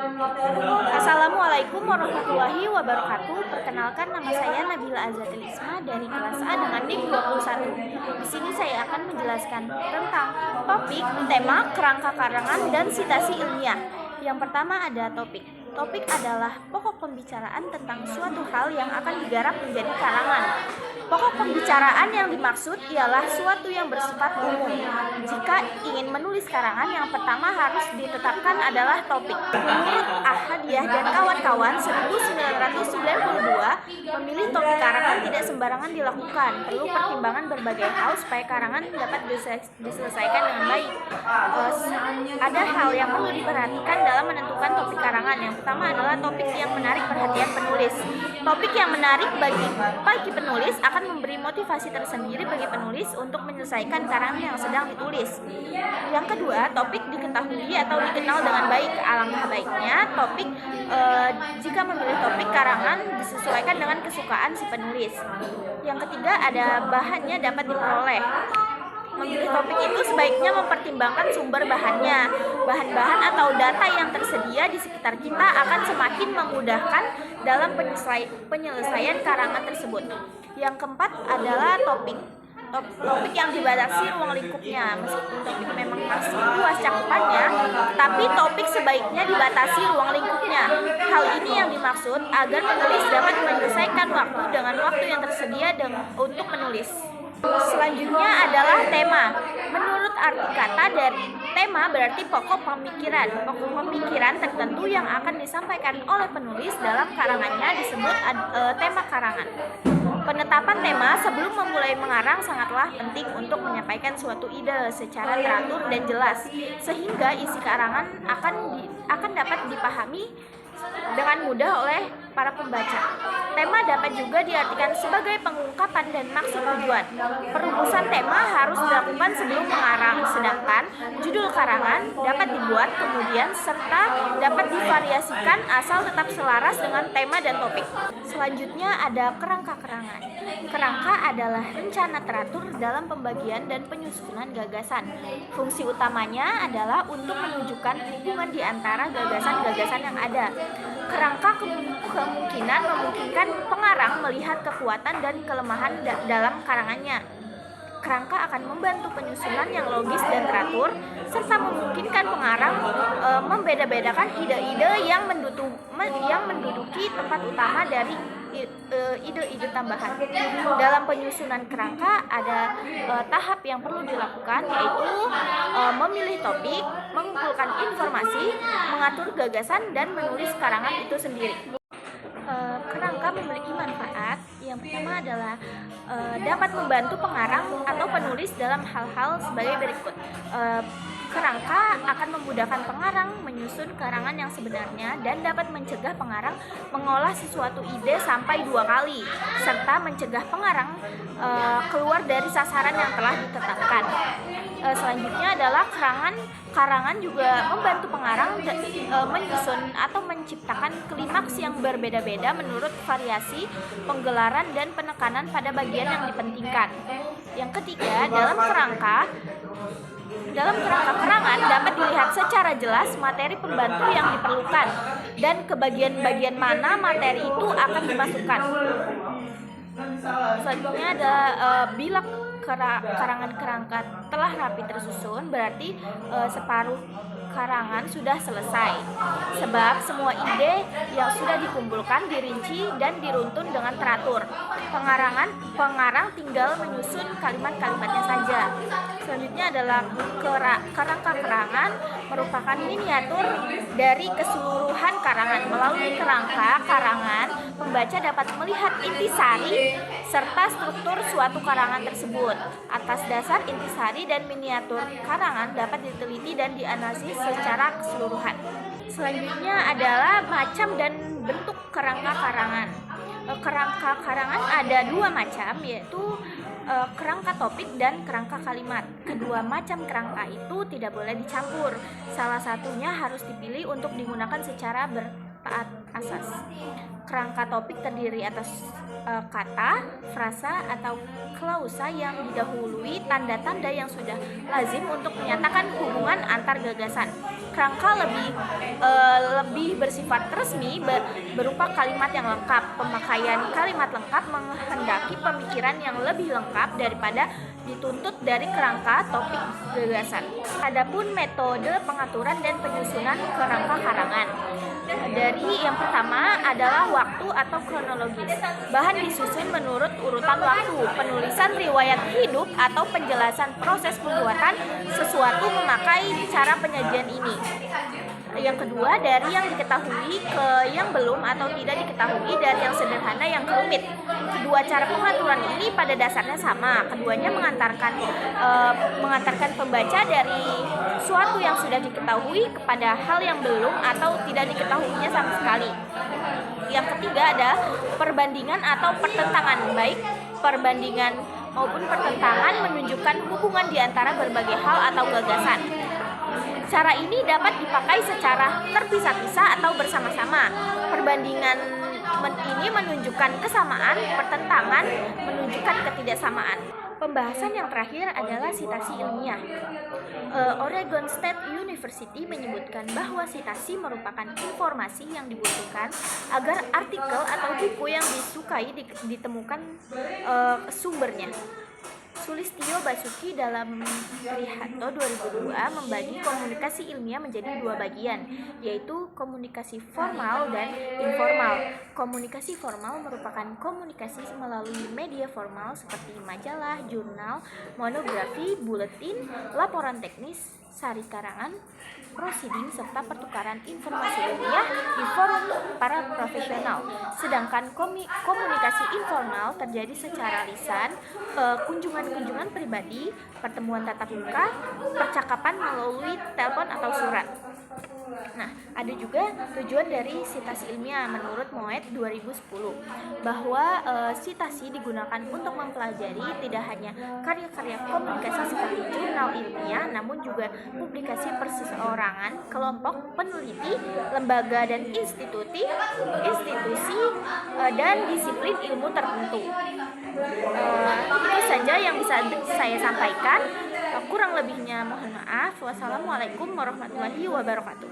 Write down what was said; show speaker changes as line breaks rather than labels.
Assalamualaikum warahmatullahi wabarakatuh. Perkenalkan, nama saya Nabila Azatil Isma dari kelas A dengan NIM 21. Di sini saya akan menjelaskan tentang topik, tema, kerangka karangan, dan sitasi ilmiah. Yang pertama ada topik. Topik adalah pokok pembicaraan tentang suatu hal yang akan digarap menjadi karangan. Pokok pembicaraan yang dimaksud ialah suatu yang bersifat umum. Jika ingin menulis karangan, yang pertama harus ditetapkan adalah topik. Menurut Ahadiyah dan kawan-kawan 1992, memilih topik karangan tidak sembarangan dilakukan. Perlu pertimbangan berbagai hal supaya karangan dapat diselesaikan dengan baik. Ada hal yang perlu diperhatikan dalam menentukan topik karangan. Yang pertama adalah topik yang menarik perhatian penulis. Topik yang menarik bagi penulis akan memberi motivasi tersendiri bagi penulis untuk menyelesaikan karangan yang sedang ditulis. Yang kedua, topik diketahui atau dikenal dengan baik. Alangkah baiknya topik jika memilih topik karangan disesuaikan dengan kesukaan si penulis. Yang ketiga, ada bahannya dapat diperoleh. Memilih topik itu sebaiknya mempertimbangkan sumber bahannya. Bahan-bahan atau data yang tersedia di sekitar kita akan semakin memudahkan dalam penyelesaian karangan tersebut. Yang keempat adalah topik. Topik yang dibatasi ruang lingkupnya. Meskipun topik memang masih luas cakupannya, tapi topik sebaiknya dibatasi ruang lingkupnya. Hal ini yang dimaksud agar penulis dapat menyelesaikan waktu dengan waktu yang tersedia untuk menulis. Selanjutnya adalah tema. Menurut arti kata dari tema berarti pokok pemikiran. Pokok pemikiran tertentu yang akan disampaikan oleh penulis dalam karangannya disebut tema karangan. Penetapan tema sebelum memulai mengarang sangatlah penting untuk menyampaikan suatu ide secara teratur dan jelas, sehingga isi karangan akan dapat dipahami dengan mudah oleh para pembaca. Tema dapat juga diartikan sebagai pengungkapan dan maksud tujuan. Perumusan tema harus dilakukan sebelum mengarang, sedangkan judul karangan dapat dibuat kemudian serta dapat divariasikan asal tetap selaras dengan tema dan topik. Selanjutnya ada kerangka karangan. Kerangka adalah rencana teratur dalam pembagian dan penyusunan gagasan. Fungsi utamanya adalah untuk menunjukkan hubungan di antara gagasan-gagasan yang ada. Kerangka kemungkinan memungkinkan pengarang melihat kekuatan dan kelemahan dalam karangannya. Kerangka akan membantu penyusunan yang logis dan teratur, serta memungkinkan pengarang membeda-bedakan ide-ide yang menduduki tempat utama dari ide-ide tambahan. Dalam penyusunan kerangka ada tahap yang perlu dilakukan, yaitu memilih topik, mengumpulkan informasi, mengatur gagasan, dan menulis karangan itu sendiri. Kerangka memiliki manfaat. Yang pertama adalah dapat membantu pengarang atau penulis dalam hal-hal sebagai berikut. Kerangka akan memudahkan pengarang menyusun karangan yang sebenarnya dan dapat mencegah pengarang mengolah sesuatu ide sampai 2 kali, serta mencegah pengarang keluar dari sasaran yang telah ditetapkan. Selanjutnya adalah karangan juga membantu pengarang menyusun atau menciptakan klimaks yang berbeda-beda menurut variasi penggelaran dan penekanan pada bagian yang dipentingkan. Yang ketiga, dalam kerangka karangan dapat dilihat secara jelas materi pembantu yang diperlukan dan ke bagian-bagian mana materi itu akan dimasukkan. Selanjutnya ada bila karangan kerangka telah rapi tersusun, berarti separuh karangan sudah selesai, sebab semua ide yang sudah dikumpulkan dirinci dan diruntun dengan teratur. Pengarang tinggal menyusun kalimat-kalimatnya saja. Selanjutnya adalah kerangka karangan merupakan miniatur dari keseluruhan karangan. Melalui kerangka karangan, pembaca dapat melihat intisari serta struktur suatu karangan tersebut. Atas dasar intisari dan miniatur karangan dapat diteliti dan dianalisis secara keseluruhan. Selanjutnya adalah macam dan bentuk kerangka karangan. Kerangka karangan ada 2 macam, yaitu kerangka topik dan kerangka kalimat. Kedua macam kerangka itu tidak boleh dicampur. Salah satunya harus dipilih untuk digunakan secara bertaat asas. Kerangka topik terdiri atas kata, frasa, atau klausa yang didahului tanda-tanda yang sudah lazim untuk menyatakan hubungan antar gagasan. kerangka lebih bersifat resmi berupa kalimat yang lengkap. Pemakaian kalimat lengkap menghendaki pemikiran yang lebih lengkap daripada dituntut dari kerangka topik gagasan. Adapun metode pengaturan dan penyusunan kerangka karangan. Dari yang pertama adalah waktu atau kronologis. Bahan disusun menurut urutan waktu. Penulisan riwayat hidup atau penjelasan proses pembuatan sesuatu memakai cara penyajian ini. Yang kedua, dari yang diketahui ke yang belum atau tidak diketahui, dari yang sederhana yang ke rumit. Kedua cara pengaturan ini pada dasarnya sama. Keduanya mengantarkan pembaca dari suatu yang sudah diketahui kepada hal yang belum atau tidak diketahuinya sama sekali. Yang ketiga ada perbandingan atau pertentangan, baik perbandingan maupun pertentangan menunjukkan hubungan di antara berbagai hal atau gagasan. Cara ini dapat dipakai secara terpisah-pisah atau bersama-sama. Perbandingan ini menunjukkan kesamaan, pertentangan menunjukkan ketidaksamaan. Pembahasan yang terakhir adalah sitasi ilmiah. Oregon State University menyebutkan bahwa sitasi merupakan informasi yang dibutuhkan agar artikel atau buku yang disukai ditemukan sumbernya. Sulistyo Basuki dalam Trihatto 2002 membagi komunikasi ilmiah menjadi dua bagian, yaitu komunikasi formal dan informal. Komunikasi formal merupakan komunikasi melalui media formal seperti majalah, jurnal, monografi, buletin, laporan teknis, sari karangan, prosiding, serta pertukaran informasi ilmiah di forum para profesional. Sedangkan komunikasi informal terjadi secara lisan, kunjungan-kunjungan pribadi, pertemuan tatap muka, percakapan melalui telepon atau surat. Nah, ada juga tujuan dari sitasi ilmiah menurut Moet 2010 bahwa sitasi digunakan untuk mempelajari tidak hanya karya-karya komunikasi seperti jurnal ilmiah, namun juga publikasi perseorangan, kelompok peneliti, lembaga dan institusi dan disiplin ilmu tertentu. Itu saja yang bisa saya sampaikan. Kurang lebihnya mohon maaf. Wassalamualaikum warahmatullahi wabarakatuh.